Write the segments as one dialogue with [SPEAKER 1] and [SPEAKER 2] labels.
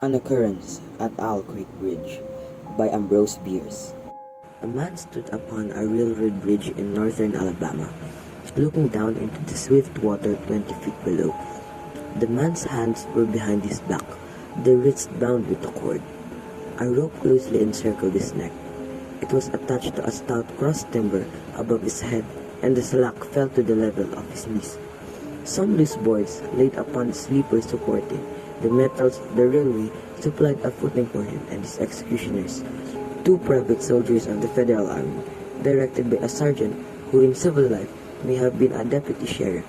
[SPEAKER 1] An Occurrence at Owl Creek Bridge by Ambrose Bierce. A man stood upon a railroad bridge in northern Alabama, looking down into the swift water 20 feet below. The man's hands were behind his back, their wrists bound with a cord. A rope loosely encircled his neck. It was attached to a stout cross timber above his head, and the slack fell to the level of his knees. Some loose boards laid upon the sleeper supporting the metals of the railway supplied a footing for him and his executioners, two private soldiers of the Federal Army, directed by a sergeant who in civil life may have been a deputy sheriff.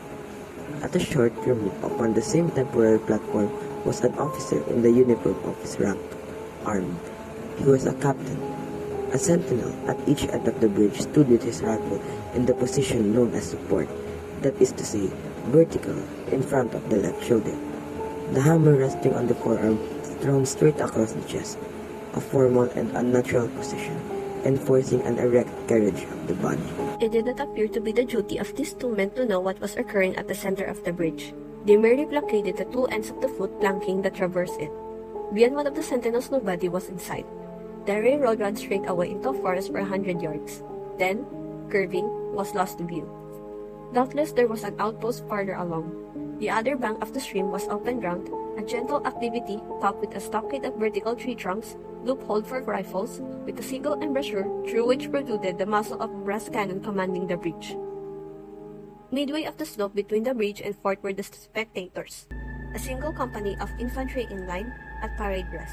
[SPEAKER 1] At a short remove upon the same temporary platform was an officer in the uniform of his rank, armed. He was a captain. A sentinel at each end of the bridge stood with his rifle in the position known as support, that is to say, vertical, in front of the left shoulder. The hammer resting on the forearm, thrown straight across the chest, a formal and unnatural position, enforcing an erect carriage of the body.
[SPEAKER 2] It did not appear to be the duty of these two men to know what was occurring at the center of the bridge. They merely blockaded the two ends of the foot planking that traversed it. Beyond one of the sentinels, nobody was in sight. The railroad ran straight away into a forest for 100 yards. Then, curving, was lost to view. Doubtless there was an outpost farther along. The other bank of the stream was open ground, a gentle activity topped with a stockade of vertical tree trunks, loopholed for rifles, with a single embrasure through which protruded the muzzle of a brass cannon commanding the bridge. Midway of the slope between the bridge and fort were the spectators, a single company of infantry in line at parade dress.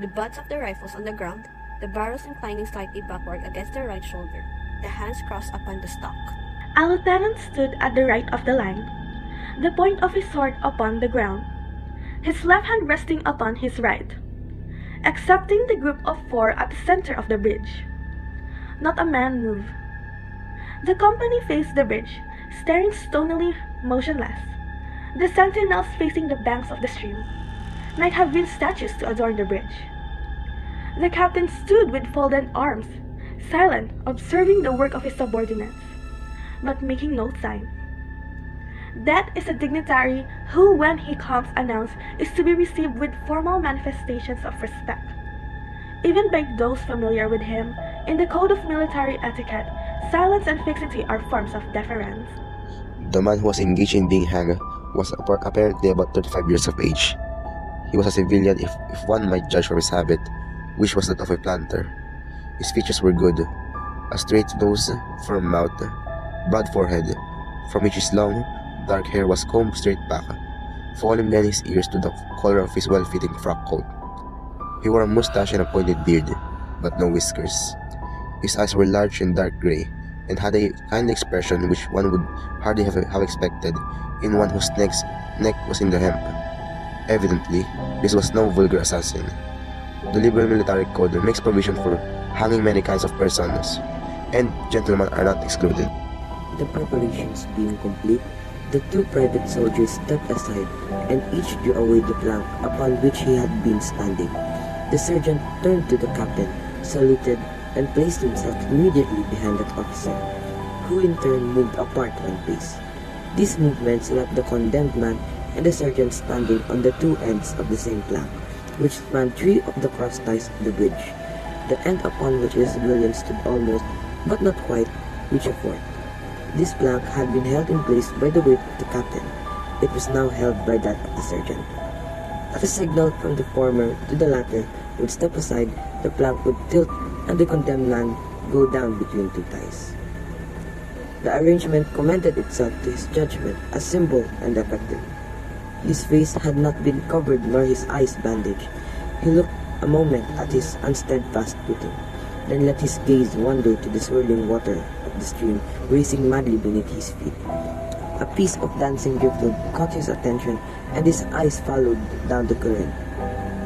[SPEAKER 2] The butts of the rifles on the ground, the barrels inclining slightly backward against their right shoulder, the hands crossed upon the stock.
[SPEAKER 3] A lieutenant stood at the right of the line, the point of his sword upon the ground, his left hand resting upon his right, excepting the group of four at the center of the bridge. Not a man moved. The company faced the bridge, staring stonily motionless. The sentinels facing the banks of the stream might have been statues to adorn the bridge. The captain stood with folded arms, silent, observing the work of his subordinates, but making no sign. That is a dignitary who, when he comes announced, is to be received with formal manifestations of respect. Even by those familiar with him, in the code of military etiquette, silence and fixity are forms of deference.
[SPEAKER 4] The man who was engaged in being hanged was apparently about 35 years of age. He was a civilian if one might judge from his habit, which was that of a planter. His features were good, a straight nose, firm mouth, broad forehead, from which his long, dark hair was combed straight back, falling behind his ears to the collar of his well-fitting frock coat. He wore a mustache and a pointed beard, but no whiskers. His eyes were large and dark gray, and had a kind expression which one would hardly have expected in one whose neck was in the hemp. Evidently, this was no vulgar assassin. The liberal military code makes provision for hanging many kinds of persons, and gentlemen are not excluded.
[SPEAKER 1] The preparations being complete, the two private soldiers stepped aside and each drew away the plank upon which he had been standing. The sergeant turned to the captain, saluted, and placed himself immediately behind that officer, who in turn moved apart one pace. These movements left the condemned man and the sergeant standing on the two ends of the same plank, which spanned three of the cross ties of the bridge, the end upon which the civilian stood almost, but not quite, reach a fort. This plank had been held in place by the weight of the captain. It was now held by that of the sergeant. At a signal from the former to the latter would step aside, the plank would tilt and the condemned man go down between two ties. The arrangement commended itself to his judgment as simple and effective. His face had not been covered nor his eyes bandaged. He looked a moment at his unsteadfast footing, then let his gaze wander to the swirling water of the stream racing madly beneath his feet. A piece of dancing driftwood caught his attention, and his eyes followed down the current.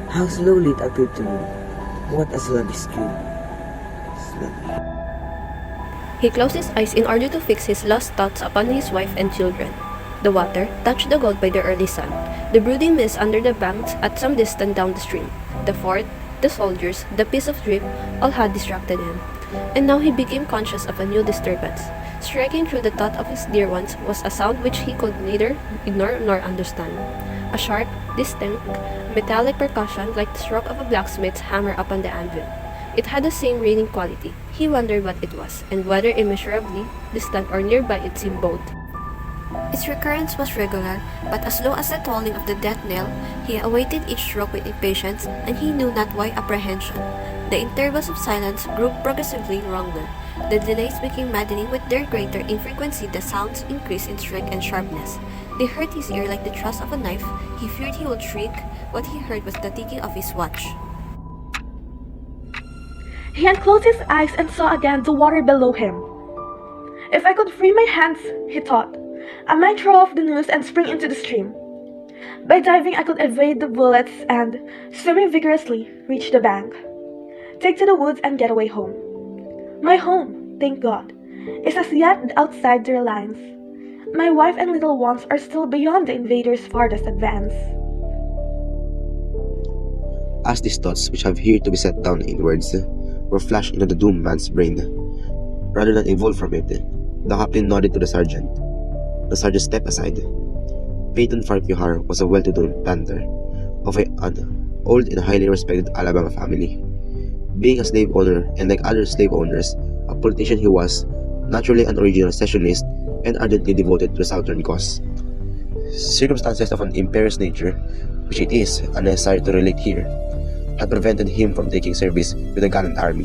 [SPEAKER 1] How slowly it appeared to move. What a sluggish stream. Sluggish.
[SPEAKER 2] He closed his eyes in order to fix his lost thoughts upon his wife and children. The water touched the gold by the early sun, the brooding mist under the banks at some distance down the stream, the fort, the soldiers, the piece of drift, all had distracted him. And now he became conscious of a new disturbance. Striking through the thought of his dear ones was a sound which he could neither ignore nor understand. A sharp, distinct, metallic percussion like the stroke of a blacksmith's hammer upon the anvil. It had the same ringing quality. He wondered what it was, and whether immeasurably distant or nearby it seemed both. Its recurrence was regular, but as low as the tolling of the death knell, he awaited each stroke with impatience, and he knew not why apprehension. The intervals of silence grew progressively longer. The delays became maddening with their greater infrequency. The sounds increased in strength and sharpness. They hurt his ear like the thrust of a knife. He feared he would shriek. What he heard was the ticking of his watch.
[SPEAKER 3] He unclosed his eyes and saw again the water below him. If I could free my hands, he thought, I might throw off the noose and spring into the stream. By diving, I could evade the bullets and, swimming vigorously, reach the bank. Take to the woods and get away home. My home, thank God, is as yet outside their lines. My wife and little ones are still beyond the invaders' farthest advance.
[SPEAKER 4] As these thoughts, which have here to be set down in words, were flashed into the doomed man's brain, rather than evolve from it, the captain nodded to the sergeant. The sergeant stepped aside. Peyton Farquhar was a well-to-do planter of an old and highly respected Alabama family. Being a slave owner and like other slave owners, a politician he was, naturally an original secessionist and ardently devoted to the Southern cause. Circumstances of an imperious nature, which it is unnecessary to relate here, had prevented him from taking service with the gallant army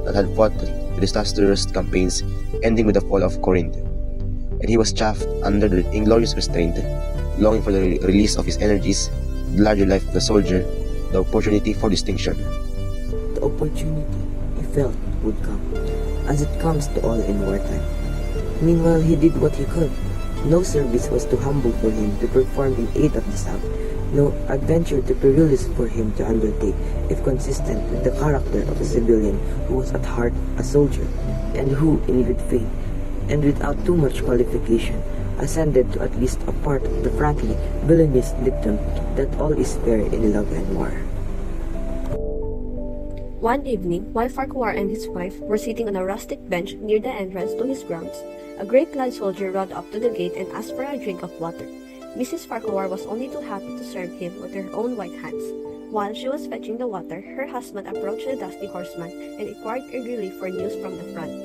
[SPEAKER 4] that had fought the disastrous campaigns ending with the fall of Corinth, and he was chafed under the inglorious restraint, longing for the release of his energies, the larger life of the soldier, the opportunity for distinction.
[SPEAKER 1] The opportunity, he felt, would come, as it comes to all in wartime. Meanwhile, he did what he could. No service was too humble for him to perform in aid of the South, no adventure too perilous for him to undertake if consistent with the character of a civilian who was at heart a soldier, and who, in good faith, and without too much qualification, ascended to at least a part of the frankly villainous dictum that all is fair in love and war.
[SPEAKER 2] One evening, while Farquhar and his wife were sitting on a rustic bench near the entrance to his grounds, a great-clad soldier rode up to the gate and asked for a drink of water. Mrs. Farquhar was only too happy to serve him with her own white hands. While she was fetching the water, her husband approached the dusty horseman and inquired eagerly for news from the front.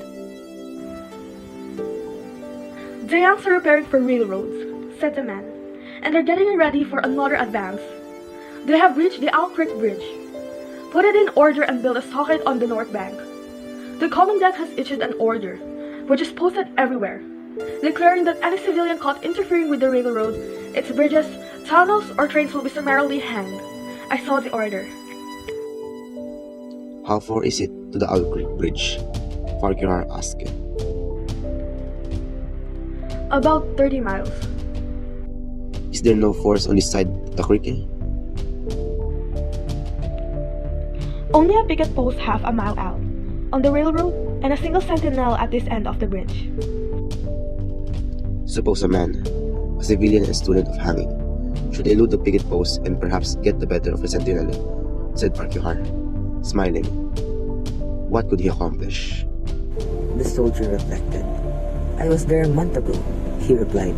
[SPEAKER 3] The Yanks are preparing for railroads, said the man, and are getting ready for another advance. They have reached the Owl Creek Bridge. Put it in order and build a stockade on the north bank. The commandant has issued an order, which is posted everywhere, declaring that any civilian caught interfering with the railroad, its bridges, tunnels, or trains will be summarily hanged. I saw the order.
[SPEAKER 4] How far is it to the Owl Creek Bridge? Farquhar asked.
[SPEAKER 3] About 30 miles.
[SPEAKER 4] Is there no force on this side of the creek?
[SPEAKER 3] Only a picket post half a mile out, on the railroad, and a single sentinel at this end of the bridge.
[SPEAKER 4] Suppose a man, a civilian and student of hanging, should elude the picket post and perhaps get the better of the sentinel, said Farquhar, smiling. What could he accomplish?
[SPEAKER 1] The soldier reflected. I was there a month ago, he replied.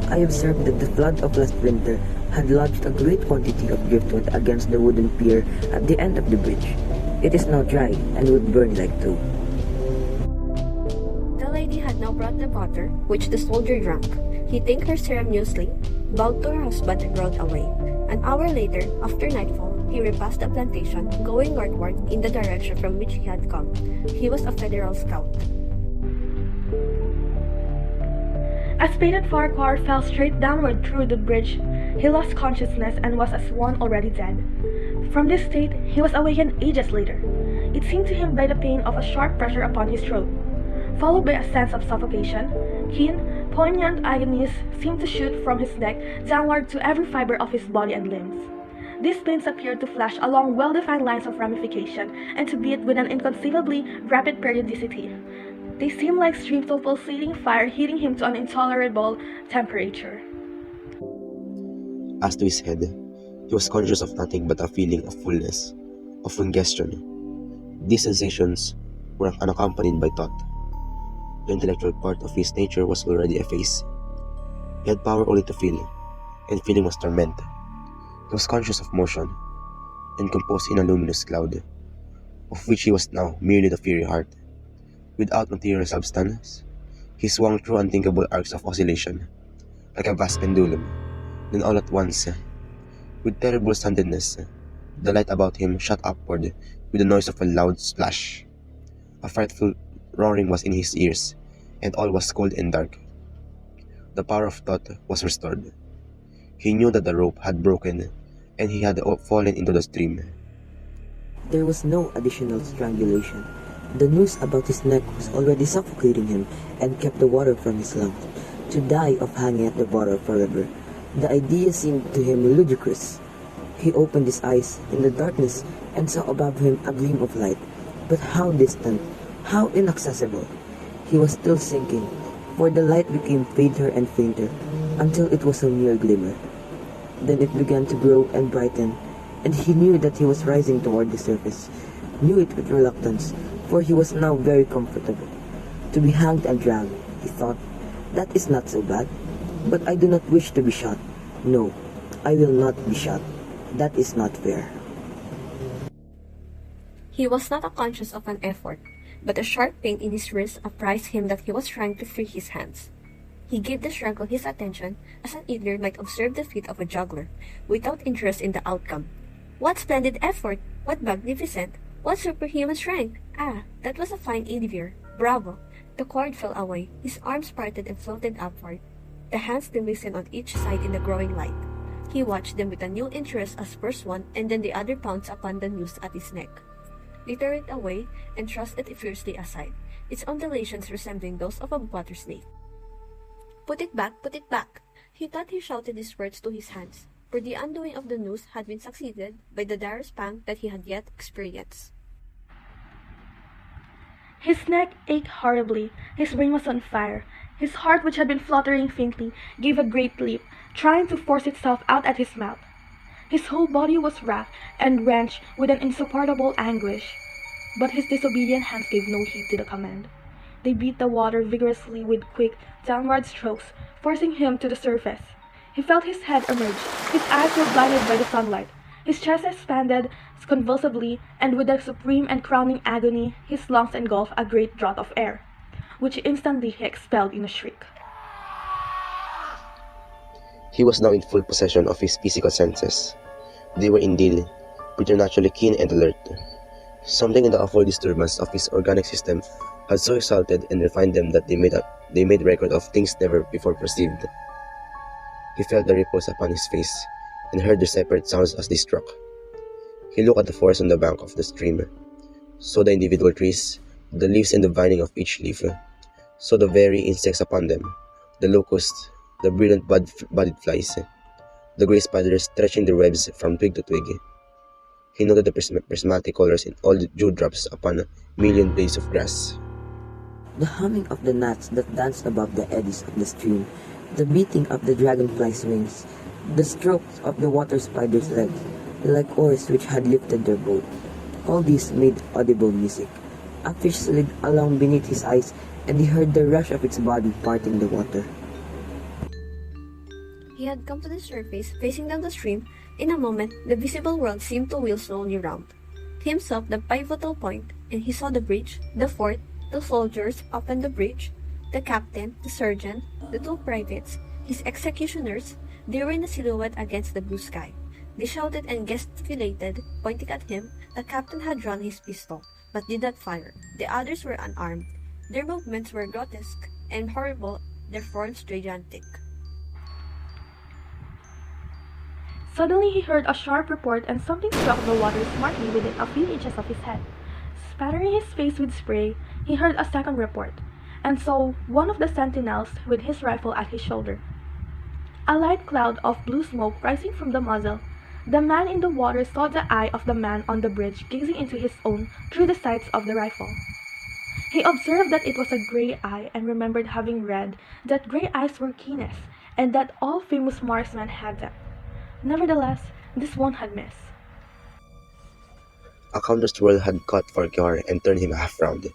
[SPEAKER 1] I observed that the flood of last winter had lodged a great quantity of driftwood against the wooden pier at the end of the bridge. It is now dry and would burn like tow.
[SPEAKER 2] The lady had now brought the water, which the soldier drank. He thanked her ceremoniously, bowed to her husband, and rode away. An hour later, after nightfall, he repassed the plantation, going northward in the direction from which he had come. He was a Federal scout.
[SPEAKER 3] As Peyton Farquhar fell straight downward through the bridge, he lost consciousness and was as one already dead. From this state, he was awakened ages later. It seemed to him by the pain of a sharp pressure upon his throat, followed by a sense of suffocation. Keen, poignant agonies seemed to shoot from his neck downward to every fiber of his body and limbs. These pains appeared to flash along well-defined lines of ramification and to beat with an inconceivably rapid periodicity. They seemed like streams of pulsating fire heating him to an intolerable temperature.
[SPEAKER 4] As to his head, he was conscious of nothing but a feeling of fullness, of ingestion. These sensations were unaccompanied by thought. The intellectual part of his nature was already effaced. He had power only to feel, and feeling was torment. He was conscious of motion, and composed in a luminous cloud, of which he was now merely the fiery heart. Without material substance, he swung through unthinkable arcs of oscillation, like a vast pendulum. Then all at once, with terrible suddenness, the light about him shot upward with the noise of a loud splash. A frightful roaring was in his ears, and all was cold and dark. The power of thought was restored. He knew that the rope had broken, and he had fallen into the stream.
[SPEAKER 1] There was no additional strangulation. The noose about his neck was already suffocating him and kept the water from his lungs. To die of hanging at the water forever, the idea seemed to him ludicrous. He opened his eyes in the darkness and saw above him a gleam of light, but how distant, how inaccessible. He was still sinking, for the light became fainter and fainter until it was a mere glimmer. Then it began to grow and brighten, and he knew that he was rising toward the surface, knew it with reluctance, for he was now very comfortable. To be hanged and drowned, he thought, that is not so bad. But I do not wish to be shot. No, I will not be shot. That is not fair.
[SPEAKER 2] He was not conscious of an effort, but a sharp pain in his wrist apprised him that he was trying to free his hands. He gave the struggle his attention, as an idler might observe the feat of a juggler, without interest in the outcome. What splendid effort! What magnificent! What superhuman strength! Ah, that was a fine endeavor! Bravo! The cord fell away, his arms parted and floated upward. The hands glistened on each side in the growing light. He watched them with a new interest as first one and then the other pounced upon the noose at his neck. They tore it away and thrust it fiercely aside, its undulations resembling those of a water snake. Put it back, put it back! He thought he shouted these words to his hands, for the undoing of the noose had been succeeded by the direst pang that he had yet experienced.
[SPEAKER 3] His neck ached horribly, his brain was on fire. His heart, which had been fluttering faintly, gave a great leap, trying to force itself out at his mouth. His whole body was racked and wrenched with an insupportable anguish. But his disobedient hands gave no heed to the command. They beat the water vigorously with quick, downward strokes, forcing him to the surface. He felt his head emerge. His eyes were blinded by the sunlight. His chest expanded convulsively, and with a supreme and crowning agony, his lungs engulfed a great draught of air, which instantly he expelled in a shriek.
[SPEAKER 4] He was now in full possession of his physical senses. They were indeed preternaturally keen and alert. Something in the awful disturbance of his organic system had so exalted and refined them that they made record of things never before perceived. He felt the ripples upon his face, and heard their separate sounds as they struck. He looked at the forest on the bank of the stream, saw the individual trees, the leaves and the vining of each leaf, saw the very insects upon them, the locusts, the brilliant bodied flies, the grey spiders stretching their webs from twig to twig. He noted the prismatic colors in all the dewdrops upon a million blades of grass.
[SPEAKER 1] The humming of the gnats that danced above the eddies of the stream, the beating of the dragonfly's wings, the strokes of the water spider's legs, like oars which had lifted their boat. All these made audible music. A fish slid along beneath his eyes, and he heard the rush of its body parting the water.
[SPEAKER 2] He had come to the surface, facing down the stream. In a moment, the visible world seemed to wheel slowly round. To himself, the pivotal point, and he saw the bridge, the fort, the soldiers upon the bridge, the captain, the surgeon, the two privates, his executioners. They were in a silhouette against the blue sky. They shouted and gesticulated, pointing at him. The captain had drawn his pistol, but did not fire. The others were unarmed. Their movements were grotesque and horrible, their forms gigantic.
[SPEAKER 3] Suddenly he heard a sharp report and something struck the water smartly within a few inches of his head. Spattering his face with spray, he heard a second report, and saw one of the sentinels with his rifle at his shoulder. A light cloud of blue smoke rising from the muzzle. The man in the water saw the eye of the man on the bridge gazing into his own through the sights of the rifle. He observed that it was a gray eye and remembered having read that gray eyes were keenest and that all famous marksmen had them. Nevertheless, this one had missed.
[SPEAKER 4] A counter swirl had caught Farquhar and turned him half round.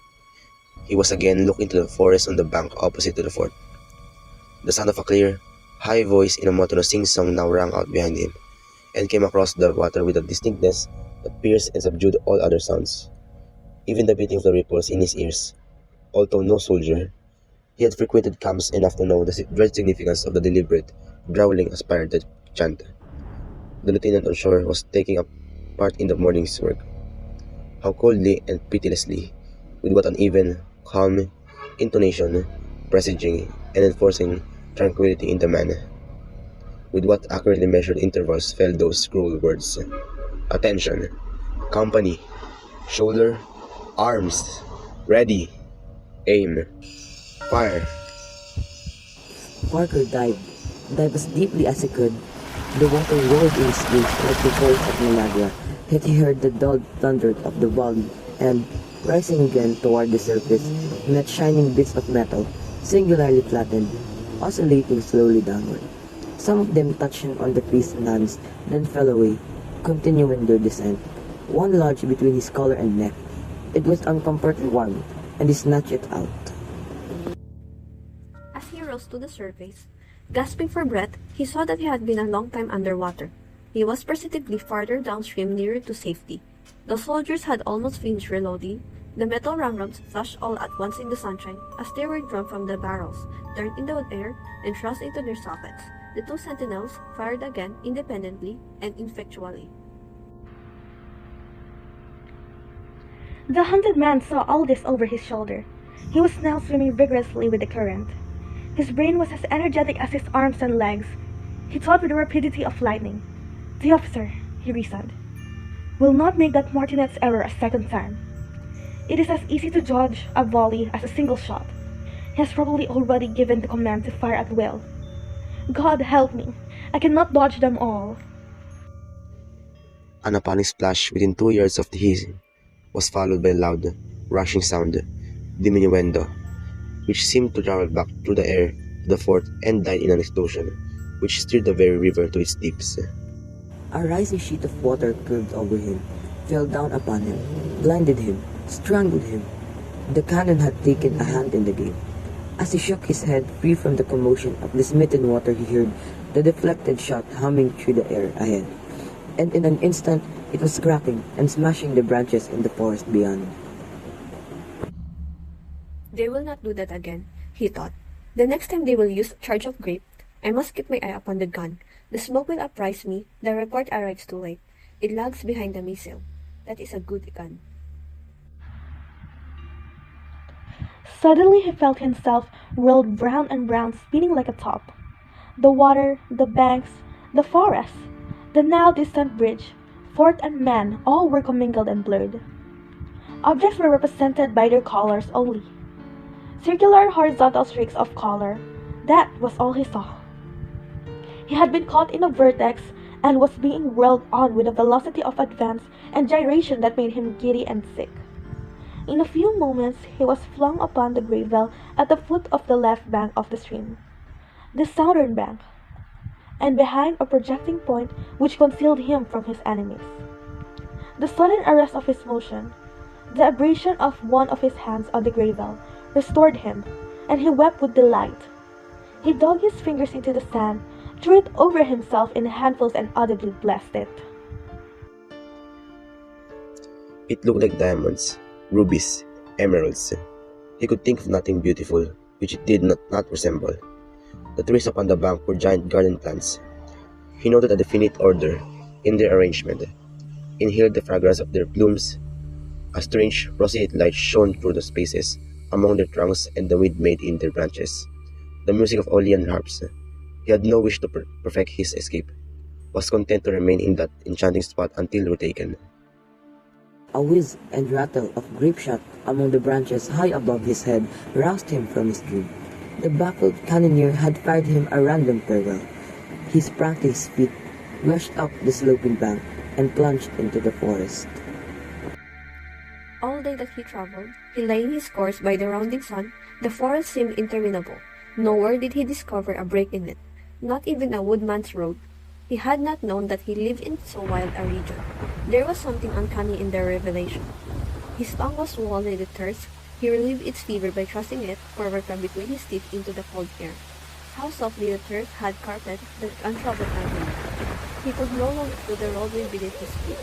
[SPEAKER 4] He was again looking to the forest on the bank opposite to the fort. The sound of a clear, high voice in a monotonous sing-song now rang out behind him, and came across the water with a distinctness that pierced and subdued all other sounds, even the beating of the ripples in his ears. Although no soldier, he had frequented camps enough to know the dread significance of the deliberate, growling aspirated chant. The lieutenant on shore was taking up part in the morning's work. How coldly and pitilessly, with what uneven, calm intonation, presaging and enforcing tranquility in the man, with what accurately measured intervals fell those cruel words. Attention! Company! Shoulder! Arms! Ready! Aim! Fire!
[SPEAKER 1] Parker dived as deeply as he could. The water roared in his face like the voice of Niagara, yet he heard the dull thunder of the valley, and, rising again toward the surface, met shining bits of metal, singularly flattened, oscillating slowly downward. Some of them touched him on the priest's hands, then fell away, continuing their descent, one lodged between his collar and neck. It was uncomfortably warm, and he snatched it out.
[SPEAKER 2] As he rose to the surface, gasping for breath, he saw that he had been a long time underwater. He was perceptibly farther downstream, nearer to safety. The soldiers had almost finished reloading. The metal ramrods flashed all at once in the sunshine as they were drawn from the barrels, turned in the air, and thrust into their sockets. The two sentinels fired again independently and effectually.
[SPEAKER 3] The hunted man saw all this over his shoulder. He was now swimming vigorously with the current. His brain was as energetic as his arms and legs. He thought with the rapidity of lightning. The officer, he reasoned, will not make that martinet's error a second time. It is as easy to dodge a volley as a single shot. He has probably already given the command to fire at will. God help me, I cannot dodge them all.
[SPEAKER 4] An appalling splash within 2 yards of his was followed by a loud, rushing sound, diminuendo, which seemed to travel back through the air to the fort and died in an explosion, which stirred the very river to its deeps.
[SPEAKER 1] A rising sheet of water curved over him, fell down upon him, blinded him, strangled him. The cannon had taken a hand in the game. As he shook his head free from the commotion of the smitten water, he heard the deflected shot humming through the air ahead, and in an instant it was cracking and smashing the branches in the forest beyond.
[SPEAKER 2] They will not do that again, he thought. The next time they will use a charge of grape, I must keep my eye upon the gun. The smoke will apprise me. The report arrives too late. It lags behind the missile. That is a good gun.
[SPEAKER 3] Suddenly he felt himself whirled round and round, spinning like a top. The water, the banks, the forest, the now distant bridge, fort and man, all were commingled and blurred. Objects were represented by their colors only. Circular horizontal streaks of color, that was all he saw. He had been caught in a vortex and was being whirled on with a velocity of advance and gyration that made him giddy and sick. In a few moments he was flung upon the gravel at the foot of the left bank of the stream, the southern bank, and behind a projecting point which concealed him from his enemies. The sudden arrest of his motion, the abrasion of one of his hands on the gravel, restored him, and he wept with delight. He dug his fingers into the sand, threw it over himself in handfuls, and audibly blessed it.
[SPEAKER 4] It looked like diamonds, rubies, emeralds. He could think of nothing beautiful which it did not resemble. The trees upon the bank were giant garden plants. He noted a definite order in their arrangement, inhaled the fragrance of their plumes. A strange, roseate light shone through the spaces among their trunks, and the wind made in their branches the music of Aeolian harps. He had no wish to perfect his escape, was content to remain in that enchanting spot until retaken.
[SPEAKER 1] A whiz and rattle of grape shot among the branches high above his head roused him from his dream. The baffled cannoneer had fired him a random farewell. He sprang to his feet, rushed up the sloping bank, and plunged into the forest.
[SPEAKER 2] All day that he traveled, he lay in his course by the rounding sun. The forest seemed interminable. Nowhere did he discover a break in it, not even a woodman's road. He had not known that he lived in so wild a region. There was something uncanny in their revelation. His tongue was swollen with thirst. He relieved its fever by thrusting it forward from between his teeth into the cold air. How softly the turf had carpeted the untroubled avenue. He could no longer feel the roadway beneath his feet.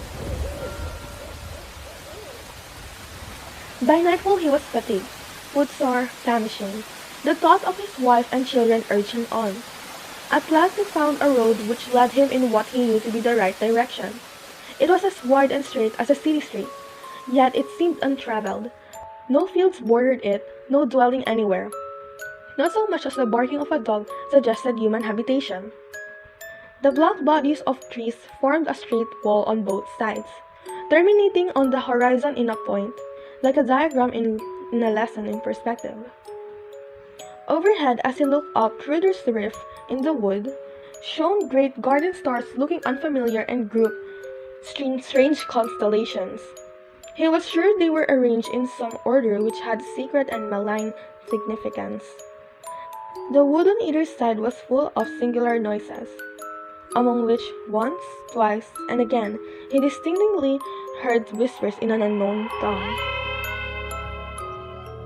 [SPEAKER 3] By nightfall he was fatigued, footsore, famishing. The thought of his wife and children urged him on. At last he found a road which led him in what he knew to be the right direction. It was as wide and straight as a city street, yet it seemed untraveled. No fields bordered it, no dwelling anywhere. Not so much as the barking of a dog suggested human habitation. The black bodies of trees formed a straight wall on both sides, terminating on the horizon in a point, like a diagram in a lesson in perspective. Overhead, as he looked up through this rift in the wood, shone great garden stars looking unfamiliar and grouped strange constellations. He was sure they were arranged in some order which had secret and malign significance. The wood on either side was full of singular noises, among which once, twice, and again he distinctly heard whispers in an unknown tongue.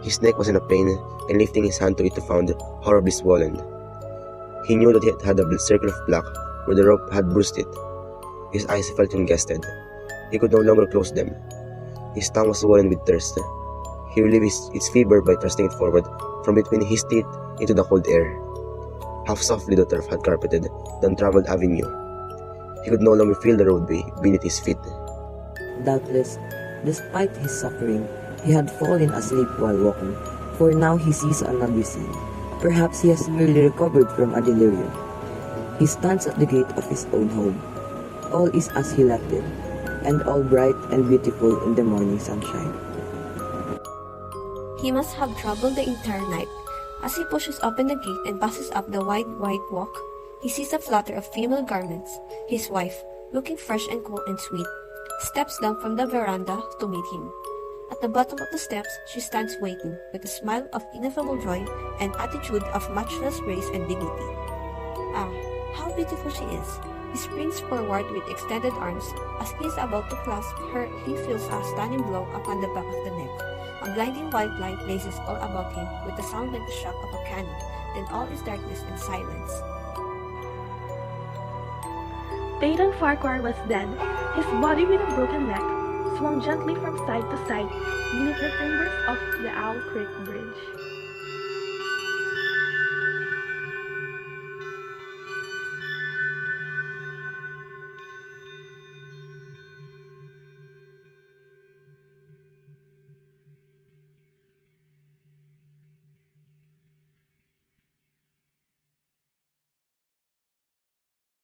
[SPEAKER 4] His neck was in a pain, and lifting his hand to it found horribly swollen. He knew that it had a circle of black where the rope had bruised it. His eyes felt congested. He could no longer close them. His tongue was swollen with thirst. He relieved its fever by thrusting it forward from between his teeth into the cold air. How softly the turf had carpeted the untraveled avenue. He could no longer feel the roadway beneath his feet.
[SPEAKER 1] Doubtless, despite his suffering, he had fallen asleep while walking, for now he sees another scene. Perhaps he has merely recovered from a delirium. He stands at the gate of his own home. All is as he left it, and all bright and beautiful in the morning sunshine.
[SPEAKER 2] He must have traveled the entire night. As he pushes open the gate and passes up the wide white walk, he sees a flutter of female garments. His wife, looking fresh and cool and sweet, steps down from the veranda to meet him. At the bottom of the steps, she stands waiting, with a smile of ineffable joy and attitude of matchless grace and dignity. Ah, how beautiful she is! He springs forward with extended arms. As he is about to clasp her, he feels a stunning blow upon the back of the neck. A blinding white light blazes all about him with a sound like the shock of a cannon. Then all is darkness and silence.
[SPEAKER 3] Peyton Farquhar was dead. His body with a broken neck swung gently from side to side beneath the timbers of the Owl Creek Bridge.